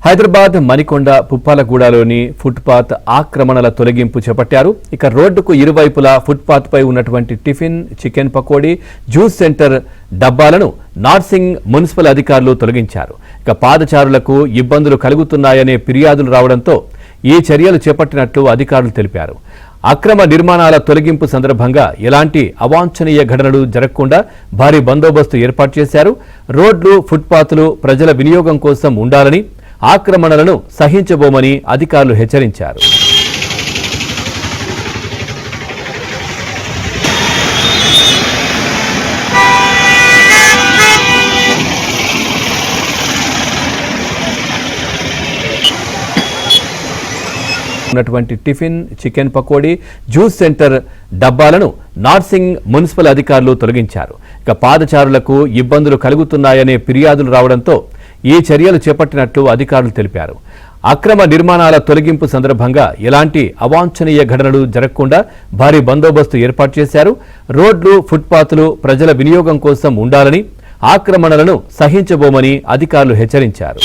హైదరాబాద్ మణికొండ పుప్పాలగూడలోని ఫుట్పాత్ ఆక్రమణల తొలగింపు చేపట్టారు. ఇక రోడ్డుకు ఇరువైపులా ఫుట్పాత్ పై ఉన్నటువంటి tiffin, chicken pakodi, juice centre డబ్బాలను నార్సింగ్ మున్సిపల్ అధికారులు తొలగించారు. ఇక పాదచారులకు ఇబ్బందులు కలుగుతున్నాయనే ఫిర్యాదులు రావడంతో ఈ చర్యలు చేపట్టినట్లు అధికారులు తెలిపారు. అక్రమ నిర్మాణాల తొలగింపు సందర్భంగా ఎలాంటి అవాంఛనీయ ఘటనలు జరగకుండా భారీ బందోబస్తు ఏర్పాటు చేశారు. రోడ్లు, ఫుట్పాత్లు ప్రజల వినియోగం కోసం ఉండాలని, ఆక్రమణలను సహించబోమని అధికారులు హెచ్చరించారు. ఉన్నటువంటి tiffin, chicken pakodi, juice centre డబ్బాలను నార్సింగ్ మున్సిపల్ అధికారులు తొలగించారు. ఇక పాదచారులకు ఇబ్బందులు కలుగుతున్నాయనే ఫిర్యాదులు రావడంతో ఈ చర్యలు చేపట్టినట్లు అధికారులు తెలిపారు. అక్రమ నిర్మాణాల తొలగింపు సందర్భంగా ఎలాంటి అవాంఛనీయ ఘటనలు జరగకుండా భారీ బందోబస్తు ఏర్పాటు చేశారు. రోడ్లు, ఫుట్పాత్లు ప్రజల వినియోగం కోసం ఉండాలని, ఆక్రమణలను సహించబోమని అధికారులు హెచ్చరించారు.